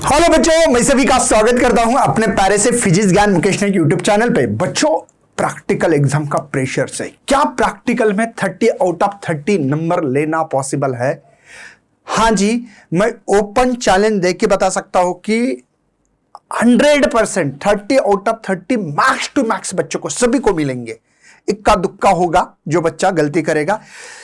Hello बच्चों, मैं सभी का स्वागत करता हूं अपने प्यारे से फिजिक्स ज्ञान मुकेश नायक यूट्यूब चैनल पे। बच्चों, प्रैक्टिकल एग्जाम का प्रेशर से क्या प्रैक्टिकल में 30 आउट ऑफ 30 नंबर लेना पॉसिबल है? हाँ जी, मैं ओपन चैलेंज दे के बता सकता हूं कि 100% 30 out of 30 max to max बच्चों को सभी को मिलेंगे। इक्का दुक्का होगा जो बच्चा गलती करेगा।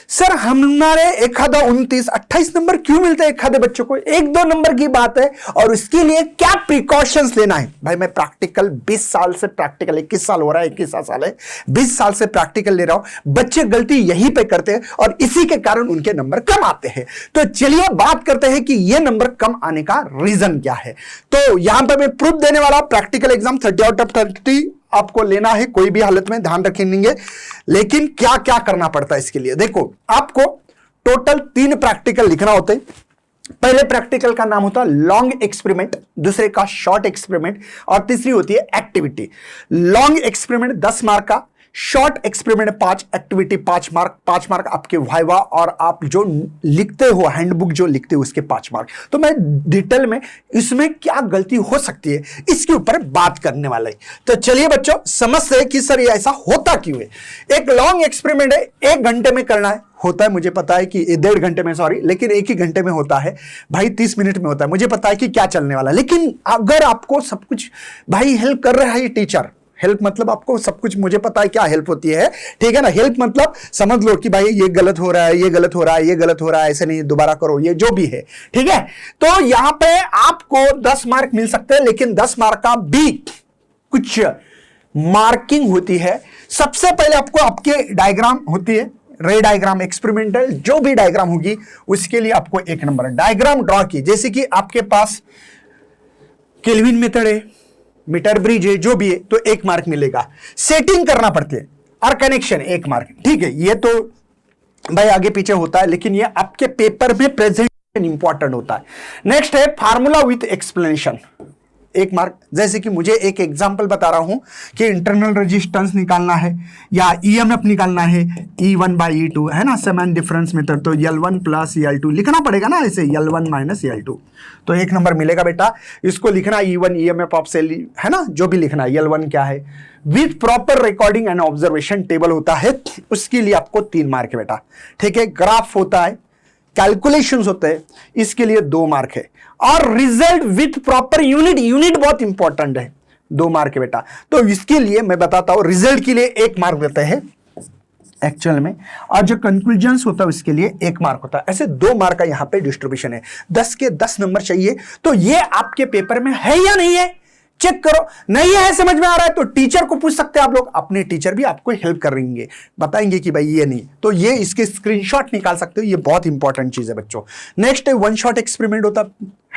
सर हमारे 29-28 नंबर क्यों मिलते हैं एक आधे बच्चों को? 1-2 नंबर की बात है और उसके लिए क्या प्रिकॉशंस लेना है? भाई मैं प्रैक्टिकल 20 साल से प्रैक्टिकल 21 साल हो रहा है, 21 साल है, 20 साल से प्रैक्टिकल ले रहा हूं। बच्चे गलती यहीं पे करते हैं और इसी के कारण उनके नंबर कम आते हैं। तो चलिए बात करते हैं कि ये नंबर कम आने का रीजन क्या है। तो यहां पर मैं प्रूफ देने वाला प्रैक्टिकल एग्जाम 30 आउट ऑफ 30 आपको लेना है, कोई भी हालत में, ध्यान रखेंगे। लेकिन क्या क्या करना पड़ता है इसके लिए? देखो, आपको टोटल 3 प्रैक्टिकल लिखना होते हैं। पहले प्रैक्टिकल का नाम होता है लॉन्ग एक्सपेरिमेंट, दूसरे का शॉर्ट एक्सपेरिमेंट और तीसरी होती है एक्टिविटी। लॉन्ग एक्सपेरिमेंट 10 मार्क का, short experiment 5, activity 5 mark. 5 mark आपके वाइवा और आप जो लिखते हो, हैंडबुक जो लिखते हो उसके 5 मार्क। तो मैं डिटेल में इसमें क्या गलती हो सकती है इसके ऊपर बात करने वाला है। तो चलिए बच्चों, समझते हैं कि सर ये ऐसा होता क्यों है। एक लॉन्ग एक्सपेरिमेंट है, 1 घंटे में करना है, होता है, मुझे पता है कि 1.5 घंटे में, सॉरी, लेकिन 1 ही घंटे में होता है भाई, 30 मिनट में होता है। मुझे पता है कि क्या चलने वाला है, लेकिन अगर आपको सब कुछ भाई हेल्प कर रहा है टीचर, हेल्प मतलब आपको सब कुछ, मुझे पता है क्या हेल्प होती है, ठीक है ना। हेल्प मतलब समझ लो कि भाई ये गलत हो रहा है, ये गलत हो रहा है, ये गलत हो रहा है, ऐसे नहीं, दोबारा करो, ये जो भी है, ठीक है। तो यहां पे आपको 10 मार्क मिल सकते हैं, लेकिन 10 मार्क का भी कुछ मार्किंग होती है। सबसे पहले आपको आपके डायग्राम होती है, रे डायग्राम, एक्सपेरिमेंटल जो भी डायग्राम होगी उसके लिए आपको 1 नंबर। डायग्राम ड्रॉ की, जैसे कि आपके पास केल्विन मेथड है, मीटर ब्रिज है, जो भी है, तो 1 मार्क मिलेगा। सेटिंग करना पड़ती है और कनेक्शन 1 मार्क, ठीक है। ये तो भाई आगे पीछे होता है, लेकिन ये आपके पेपर में प्रेजेंटेशन इंपॉर्टेंट होता है। नेक्स्ट है फार्मूला विथ एक्सप्लेनेशन, 1 मार्क। जैसे कि मुझे एक एग्जांपल बता रहा हूं कि इंटरनल रेजिस्टेंस निकालना है या ईएमएफ निकालना है, E1/E2 है ना, समान डिफरेंस मेथड, तो L1 + L2 लिखना पड़ेगा ना, ऐसे L1 - L2, तो 1 नंबर मिलेगा बेटा। इसको लिखना E1 EMF ऑफ सेल है ना, जो भी लिखना है। L1 क्या है? With proper recording and observation table होता है, उसके लिए आपको 3 मार्क है बेटा, ठीक है। ग्राफ होता है, कैलकुलेशंस होते हैं, इसके लिए 2 मार्क है। और result with proper unit, unit बहुत इंपॉर्टेंट है, 2 मार्क है बेटा। तो इसके लिए मैं बताता हूं, रिजल्ट के लिए 1 मार्क देते हैं एक्चुअल में, और जो कंक्लूजन्स होता है उसके लिए 1 मार्क होता है। ऐसे 2 मार्क का यहां पे डिस्ट्रीब्यूशन है। 10 के 10 नंबर चाहिए, तो ये आपके पेपर में है या नहीं है चेक करो। नहीं है, समझ में आ रहा है तो टीचर को पूछ सकते हैं आप लोग, अपने टीचर भी आपको हेल्प करेंगे, बताएंगे कि भाई ये नहीं, तो ये इसके स्क्रीनशॉट निकाल सकते हो। ये बहुत इंपॉर्टेंट चीज है बच्चों। नेक्स्ट है 1 शॉट एक्सपेरिमेंट होता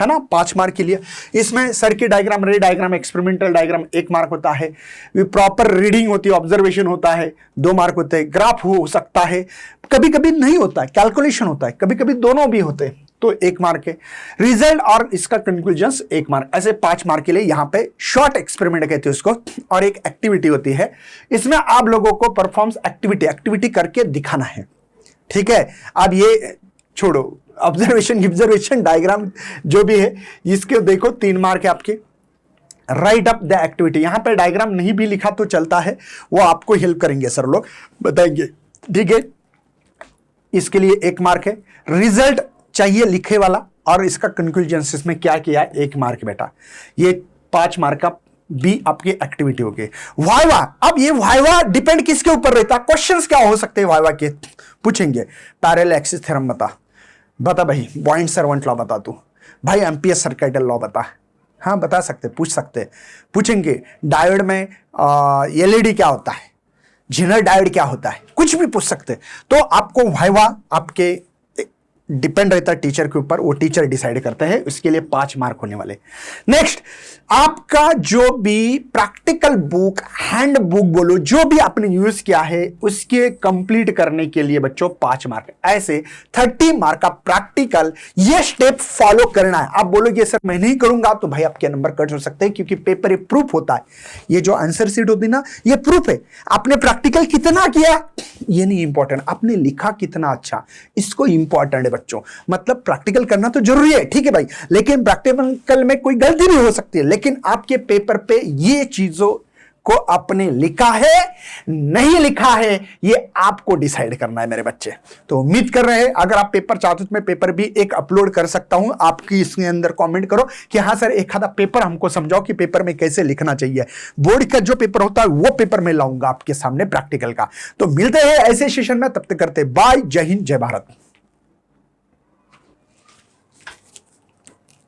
है ना, 5 मार्क के लिए। इसमें सर्किट डायग्राम, रे डायग्राम, एक्सपेरिमेंटल डायग्राम 1 मार्क होता है। प्रॉपर रीडिंग होती है, ऑब्जर्वेशन होता है, 2 मार्क होते हैं। ग्राफ हो सकता है, कभी कभी नहीं होता है, कैलकुलेशन होता है, कभी कभी दोनों भी होते हैं, तो 1 मार्क है। रिजल्ट और इसका कंक्लूजन्स 1 मार्क, ऐसे 5 मार्क के लिए यहां पे शॉर्ट एक्सपेरिमेंट कहते हैं उसको। और एक एक्टिविटी होती है, इसमें आप लोगों को परफॉर्म्स एक्टिविटी करके दिखाना है, ठीक है। अब ये छोड़ो, ऑब्जर्वेशन डायग्राम जो भी है, इसके देखो 3 मार्क है आपके। राइट अप द एक्टिविटी, यहां पे डायग्राम नहीं भी लिखा तो चलता है, वो आपको हेल्प करेंगे सर लोग, बताएंगे, ठीक है। इसके लिए 1 मार्क है। रिजल्ट चाहिए लिखे वाला, और इसका कंक्लूजन इसमें क्या किया है, 1 मार्क बेटा। ये 5 मार्क का भी आपकी एक्टिविटी होगी। वाइवा, अब ये वाइवा डिपेंड किसके ऊपर रहता है? क्वेश्चंस क्या हो सकते हैं वाइवा के, पूछेंगे पैरेलल एक्सिस थ्योरम बता भाई, बॉइंट सर्वेंट लॉ बता तू भाई, एम्पियर सर्किटल लॉ बता, हाँ बता सकते, पूछ सकते, पूछेंगे डायोड में एलईडी क्या होता है, जेनर डायोड क्या होता है, कुछ भी पूछ सकते। तो आपको वाइवा आपके डिपेंड रहता है टीचर के ऊपर, वो टीचर डिसाइड करते हैं, उसके लिए 5 मार्क होने वाले। नेक्स्ट, आपका जो भी प्रैक्टिकल बुक, हैंड बुक बोलो, जो भी आपने यूज किया है उसके कंप्लीट करने के लिए बच्चों 5 मार्क। ऐसे 30 मार्क का प्रैक्टिकल, ये स्टेप फॉलो करना है। आप बोलोगे सर मैं नहीं करूंगा, तो भाई आपके नंबर कट हो सकते हैं, क्योंकि पेपर ये प्रूफ होता है। ये जो आंसर शीट होती है ना, ये प्रूफ है। आपने प्रैक्टिकल कितना किया ये नहीं इंपॉर्टेंट, आपने लिखा कितना अच्छा, इसको इंपॉर्टेंट है बच्चों। मतलब प्रैक्टिकल करना तो जरूरी है, ठीक है भाई, लेकिन प्रैक्टिकल में कोई गलती भी हो सकती है, लेकिन आपके पेपर पे ये चीजों को आपने लिखा है नहीं लिखा है ये आपको डिसाइड करना है मेरे बच्चे। तो उम्मीद कर रहे हैं अगर आप पेपर चाहते हो तो मैं पेपर भी एक अपलोड कर सकता हूं, आपकी इसके अंदर कमेंट करो कि हाँ सर एक आधा पेपर हमको समझाओ कि पेपर में कैसे लिखना चाहिए। बोर्ड का जो पेपर होता है वो पेपर में लाऊंगा आपके सामने प्रैक्टिकल का। तो मिलते हैं ऐसे सेशन में, तब तक करते बाय, जय हिंद जय भारत।